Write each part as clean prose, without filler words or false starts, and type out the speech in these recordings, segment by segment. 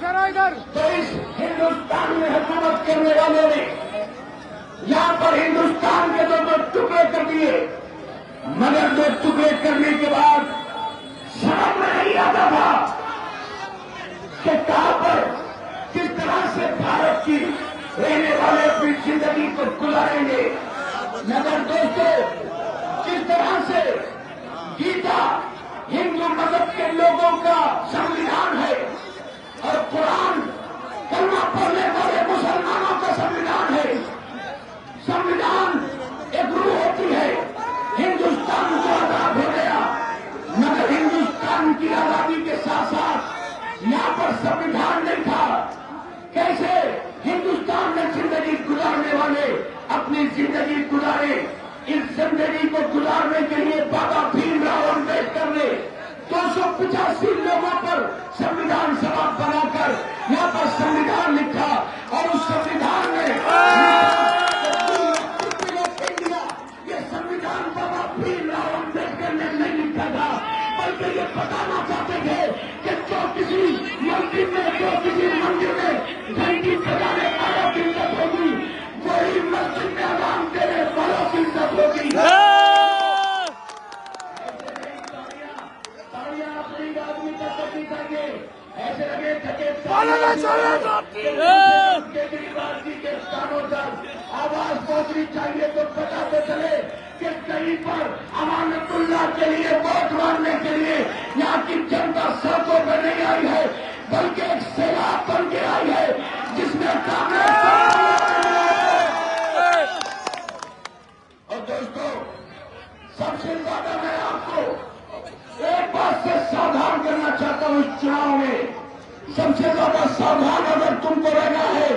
تو اس ہندوستان میں حکومت کرنے والوں نے یہاں پر ہندوستان کے دو ٹکڑے کر دیے، مگر دو ٹکڑے کرنے کے بعد سمجھ میں نہیں آتا تھا کہ کہاں پر کس طرح سے بھارت کی رہنے والے اپنی زندگی کو گزاریں گے۔ مگر دوستو، جس طرح سے گیتا ہندو مذہب کے لوگوں کا سنویدھان ہے اور قرآن کلمہ پڑھنے والے مسلمانوں کا سنویدھان ہے، سنویدھان ایک روح ہوتی ہے۔ ہندوستان کو آزاد ہو گیا، مگر ہندوستان کی آزادی کے ساتھ ساتھ یہاں پر سنویدھان نہیں تھا۔ کیسے ہندوستان میں زندگی گزارنے والے اپنی زندگی گزارے، اس زندگی کو گزارنے کے لیے بابا بھیم راؤ امبیڈکر نے 285 لوگوں پر سنویدھان سبھا بنا کر یہاں پر سنویدھان لکھا، اور اس سنویدھان میں یہ سنویدھان بابا بھیم راؤ امبیڈکر نے نہیں لکھا تھا، بلکہ یہ بتانا چاہتے تھے کہ جو کسی مسجد میں، جو کسی مندر میں گھنٹی بجانے والوں کی عزت ہوگی، وہی مسجد میں اذان دینے والوں کی عزت ہوگی۔ ایسے لگے کے کانوں تک آواز پہنچنی چاہیے، تو پتا تو چلے کہ کہیں پر امانت اللہ کے لیے ووٹ مانگنے کے لیے یہاں کی جنتا سڑکوں پر نہیں آئی ہے، بلکہ ایک سیلاب بن کے آئی ہے جس میں اور دوستو، سب سے زیادہ میں آپ کو ایک بات سے ساودھان کرنا چاہتا ہوں، اس چناؤ میں سب سے زیادہ ساودھان اگر تم کو رہنا ہے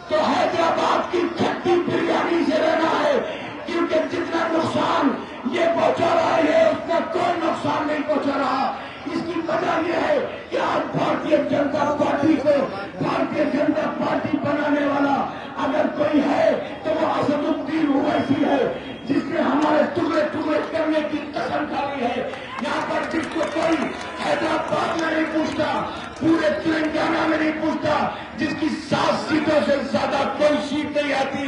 تو حیدرآباد کی کھٹی بریانی سے رہنا ہے، کیونکہ جتنا نقصان یہ پہنچا رہا ہے اس کا کوئی نقصان نہیں پہنچا رہا۔ اس کی وجہ یہ ہے کہ آج بھارتیہ جنتا پارٹی کو بھارتیہ جنتا پارٹی بنانے والا اگر کوئی ہے تو وہ اسد الدین اویسی ہے، جس نے ہمارے ٹکڑے ٹکڑے کرنے کی قسم کھائی ہے۔ یہاں پر جس کو کوئی حیدرآباد میں نہیں پوچھتا، پورے تلنگانہ میں نہیں پوچھتا، جس کی 7 سیٹوں سے زیادہ کوئی سیٹ نہیں آتی،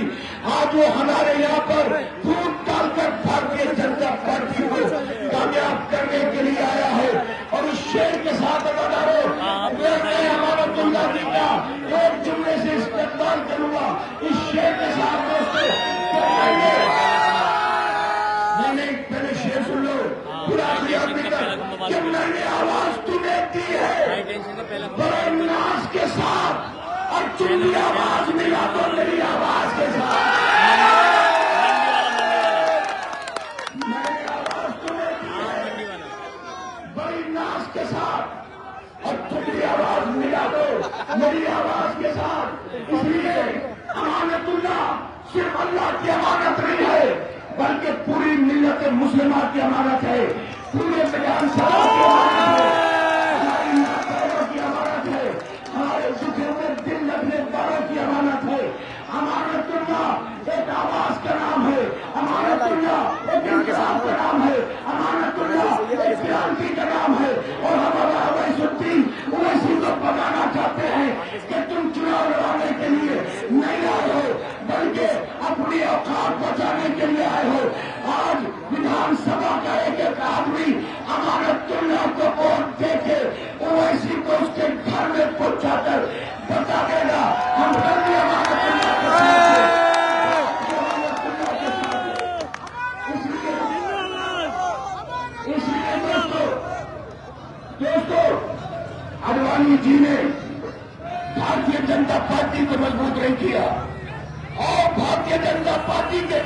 آج وہ ہمارے یہاں پر ووٹ ڈال کر بھارتیہ جنتا پارٹی کو کامیاب کرنے کے لیے آیا ہے۔ اور اس شعر کے ساتھ وفاداروں، میں امانت اللہ جی کا ایک جملے سے استقبال کروں گا، اس شعر کے ساتھ دوستوں پہلے شعر سن لو پورا آدمی تک کہ میں نے آواز تمہیں دی ہے بڑے ناز کے ساتھ، اور تم بھی آواز ملا تو میری آواز کے ساتھ۔ میں نے آواز تمہیں دی ہے بڑی ناز کے ساتھ، اور تم بھی آواز ملا دو میری آواز کے ساتھ۔ اس لیے امانت اللہ صرف اللہ کی امانت نہیں ہے، بلکہ پوری ملت مسلمہ کی امانت ہے، پورے بیان صاحب کی امانت ہے، ہماری ناکاروں کی امانت ہے، ہمارے دکھوں میں دل لگنے والوں کی امانت ہے۔ امانت اللہ ایک آواز کا نام ہے، امانت اللہ ایک انقلاب کا نام ہے، امانت اللہ ایک کرانتی کا نام ہے، اور ہمارا اویس الدین اویسی کو بتانا چاہتے ہیں کہ تم چناؤ لڑانے کے لیے نہیں آئے ہو، بلکہ اپنی اوقات بچانے کے لیے آئے ہو۔ آج ودھان سبھا کا ایک ایک آدمی امانت اللہ کو ووٹ دے کے اویسی کو اس کے گھر میں پہنچا کر بتا دے گا ہم کل بھی امانت اللہ کے ساتھ ہیں۔ اس لیے دوستو اڈوانی جی نے بھارتیہ جنتا پارٹی کو مضبوط نہیں کیا، اور بھارتیہ جنتا پارٹی کے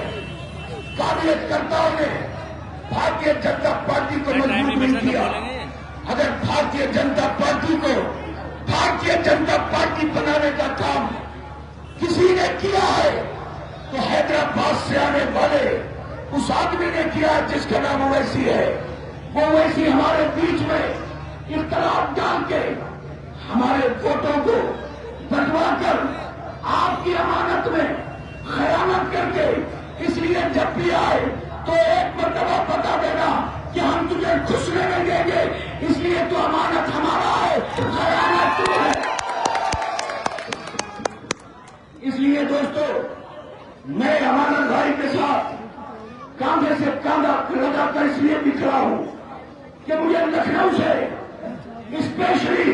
قابلیت کرتاؤں نے بھارتیہ جنتا پارٹی کو مضبوط نہیں کیا۔ اگر بھارتیہ جنتا پارٹی کو بھارتیہ جنتا پارٹی بنانے کا کام کسی نے کیا ہے تو حیدرآباد سے آنے والے اس آدمی نے کیا جس کا نام اویسی ہے۔ وہ اویسی ہمارے بیچ میں اختلاف ڈال کے ہمارے ووٹوں کو بٹوا کر آپ کی امانت میں خیانت کر کے، اس لیے جب بھی آئے تو ایک مرتبہ بتا دینا کہ ہم تجھے گھسنے نہیں دیں گے، اس لیے تو امانت ہمارا ہے، خیانت تو ہے۔ لیے دوستو میں امانت بھائی کے ساتھ کاندھے سے کاندھا لگا کر اس لیے بھی کھڑا ہوں کہ مجھے لکھنؤ سے اسپیشلی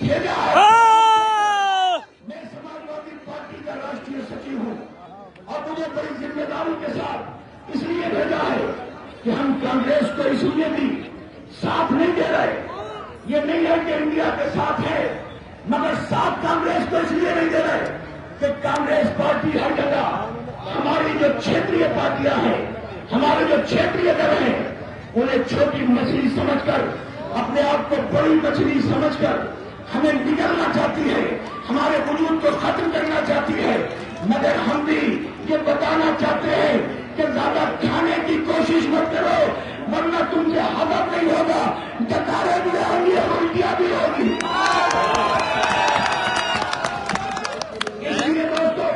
بھیجا ہے. میں سماجوادی پارٹی کا راشٹریہ سچیو ہوں اور مجھے بڑی ذمہ داری کے ساتھ اس لیے بھیجا ہے کہ ہم کانگریس کو اس لیے بھی ساتھ نہیں دے رہے. یہ نہیں ہے کہ انڈیا کے ساتھ ہے مگر ساتھ کانگریس کو اس لیے نہیں دے رہے کہ کانگریس پارٹی ہر جگہ ہماری جو چھیتریہ پارٹیاں ہیں ہمارے جو چھیتریہ دل ہیں انہیں چھوٹی مچھلی سمجھ کر اپنے آپ کو بڑی مچھلی سمجھ کر ہمیں نگلنا چاہتی ہے ہمارے وجود کو ختم کرنا چاہتی ہے. مگر ہم بھی یہ بتانا چاہتے ہیں کہ زیادہ کھانے کی کوشش مت کرو ورنہ تم سے ہضم نہیں ہوگا ڈکارے بھی آئیں گی اور الٹیاں بھی ہوگی. اس لیے دوستو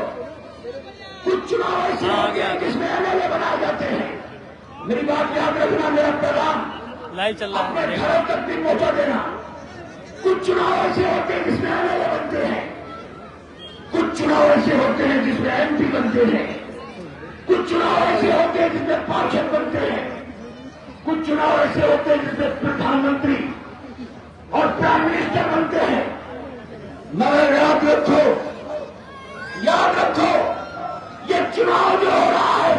کچھ چناؤ ایسے ہوتے ہیں جس میں MLA بنائے جاتے ہیں. میری بات یاد رکھنا میرا پیغام اپنے گھروں تک بھی پہنچا دینا. کچھ چناؤ ایسے ہوتے ہیں جس میں MLA بنتے ہیں کچھ چناؤ ایسے ہوتے ہیں جس میں MP بنتے ہیں کچھ چناؤ ایسے ہوتے ہیں جس میں پارشد بنتے ہیں کچھ چناؤ ایسے ہوتے ہیں جس میں پردھان منتری اور پرائم منسٹر بنتے ہیں. مگر یاد رکھو یہ چناؤ جو ہو رہا ہے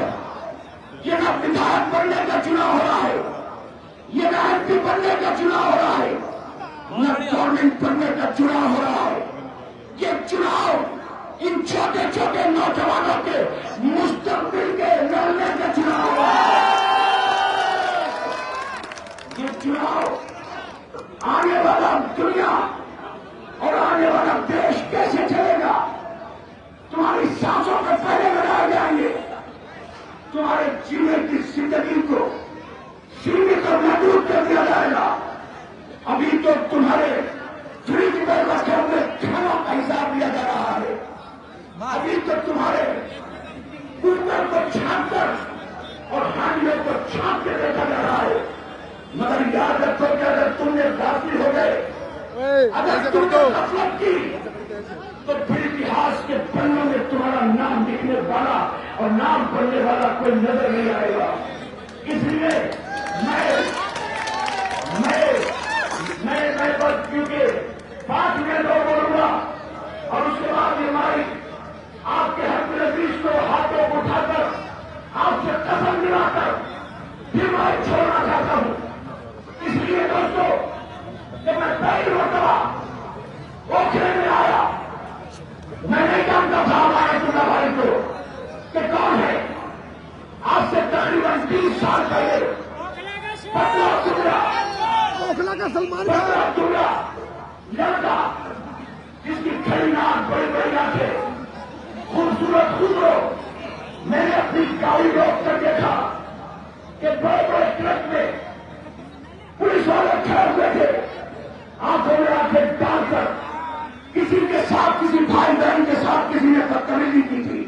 یہ نہ ودھایک بننے کا چناؤ ہو رہا ہے یہ نہ MP بننے کا چناؤ ہو رہا ہے نہ گورنمنٹ بننے کا چناؤ ہو رہا ہے. یہ چناؤ ان چھوٹے چھوٹے نوجوانوں کے مستقبل کے لڑنے کا چناؤ ہو رہا ہے. یہ چناؤ آنے والا دنیا اور آنے والا دیش کیسے چلے گا تمہاری سانسوں کے پہلے بنائے جائیں گے. تمہارے جینے کی زندگی کو سیمت اور محدود کر دیا جائے گا. ابھی تو تمہارے فریج میں رکھے ہوئے کھانوں کا حساب لیا جا رہا ہے. ابھی تو تمہارے کوکر کو چھانٹ کر اور ہانڈیوں کو چھانٹ کے دیکھا جا رہا ہے. مگر یاد رکھو کہ اگر تم نے غافل ہو گئے اگر تم نے غفلت کی تو پھر اتہاس کے پنوں میں تمہارا نام لکھنے والا اور نام پڑھنے والا کوئی نظر نہیں آئے گا. اس لیے میں بس کیونکہ 5 منٹ اور بولوں گا اور اس کے بعد یہ مائی آپ کے ہر عزیز کو ہاتھوں کو اٹھا کر آپ سے قسم دلا کر پھر میں چھوڑنا چاہتا ہوں. اس لیے دوستو جب میں پہلی مرتبہ اوکھلے میں آیا میں نہیں جانتا تھا ہمارے چنا بھائی کو کہ کون ہے. آج سے تقریباً 20 سال پہلے پتلا لڑکا جس کی کھڑی ناک بڑی بڑی آنکھیں خوبصورت خودرو میں نے اپنی گاڑی روک کر دیکھا کہ بڑے بڑے ٹرک میں پولیس والے کھڑے ہوئے تھے آنکھوں میں آنکھیں ڈال کر کسی کے ساتھ کسی بھائی بہن کے ساتھ کسی نے بدتمیزی کی تھی.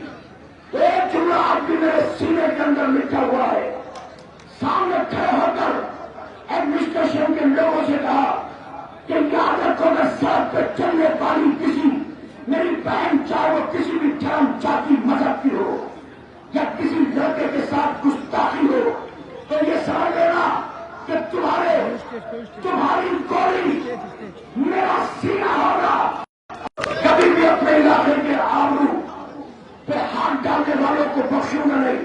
ایک جملہ آج بھی میرے سینے کے اندر لکھا ہوا ہے. سامنے کھڑے ہو کر ایڈمنسٹریشن کے لوگوں سے کہا کہ یاد رکھو کہ سڑک پہ چلنے والی کسی میری بہن چاہے وہ کسی بھی دھرم جاتی مذہب کی ہو یا کسی لڑکے کے ساتھ گستاخی ہو تو یہ سمجھ لینا کہ تمہاری گولی میرا سینہ ہوگا. کبھی بھی اپنے علاقے کے آبرو پہ ہاتھ ڈالنے والوں کو بخشوں گا نہیں.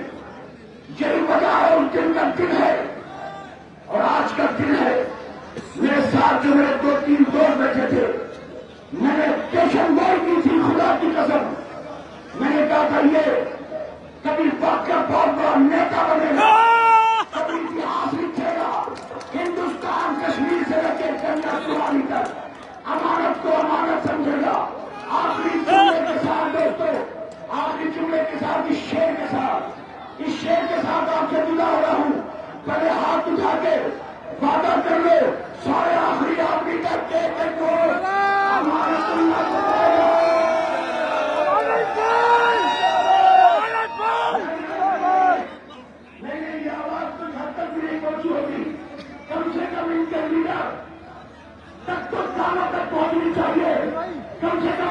یہی وجہ ہے اس دن کا دن ہے اور آج کا دن ہے. میرے ساتھ جو میرے 2-3 دوست بیٹھے تھے میں نے پیشن گوئی کی تھی خدا کی قسم. میں نے کہا تھا یہ کبھی واقعہ بہت بڑا نیتا بنے گا کبھی اتہاس لکھے گا. ہندوستان کشمیر سے لے کے کنیا کماری تک امانت کو امانت سمجھے گا. آخری جملے کے ساتھ دوستو آخری جملے کے ساتھ اس شعر کے ساتھ آپ سے جدا ہو رہا ہوں. پہلے ہاتھ اٹھا کے وعدہ کر لو سارے آخری آدمی تک کے امانت اللہ کو دے گا. نہیں یہ آواز کچھ حد تک بھی نہیں پہنچی ہوگی. کم سے کم ان کے لیڈر تک تو کاموں تک پہنچنی چاہیے. کم سے کم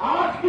آج کی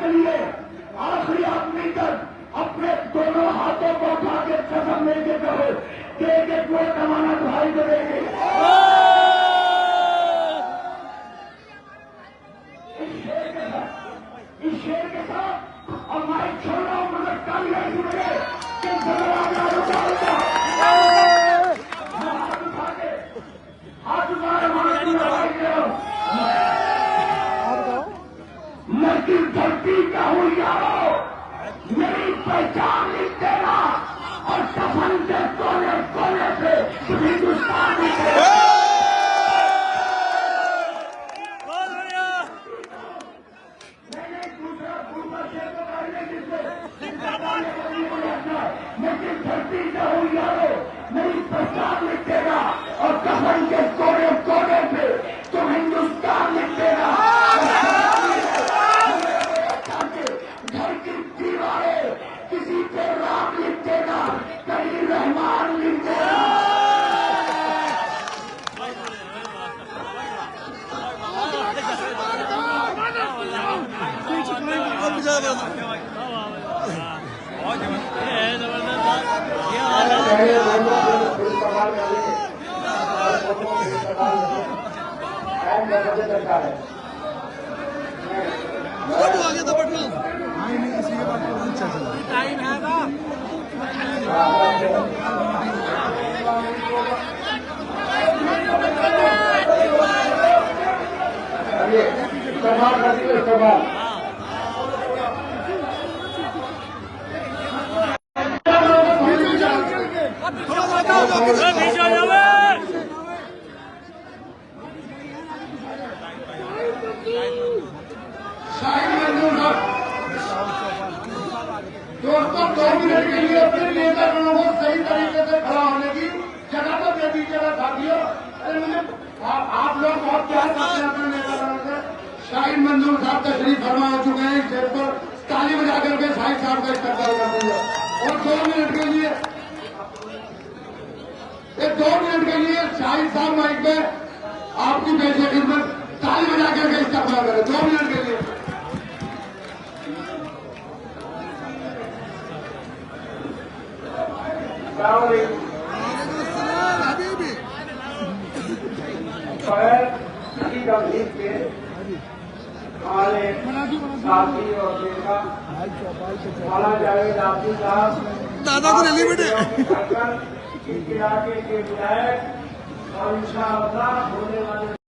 کے لیے آخری آدمی تک اپنے دونوں ہاتھوں کو اٹھا کے قسم لے کے کہو کہ ایک ووٹ امانت بھائی کو دیں گے. اس شیر کے ساتھ اور مائک چھوڑ رہا ہوں مگر کل نہیں سنگے کہ ہاتھ میں کس دھرتی کا ہوں یارو, میری پہچان لکھ دینا اور کفن کے کونے کونے سے ہندوستان لکھ دینا. میں نے دوسرا شیر کو کہنے جس سے میں کس دھرتی کا ہوں یارو, میری پہچان لکھ دینا اور کفن کے کونے کونے پہ تم ہندوستان لکھ دینا. گھر کی دیواریں کسی پہ رام لکھ دینا, کہیں رحمان لکھ دینا. ٹائم ہے نا دوستوں 2 منٹ کے لیے اپنے نیتا گنوں کو صحیح طریقے سے کھڑا ہونے کی جگہ تو دے دیجیے گا ساتھیوں. آپ لوگ بہت پیار کرتے ہیں اپنے نیتا گنوں سے. شاہین منظور صاحب تشریف فرما ہو چکے ہیں. اس جیل پر تالی بجا کر کے شاہد صاحب کا استقبال کر دیں گے. اور 2 منٹ کے لیے 2 منٹ کے لیے شاہد صاحب مائک پہ آپ کی پیش خدمت تالی بجا کر کے استقبال کریں. 2 منٹ کے لیے. ہمارے ساتھی اور بیٹا مولانا جاوید آفی صاحب دادا کو ریلی بیٹے اس علاقے کے ودائک اور انشاءاللہ ہونے والے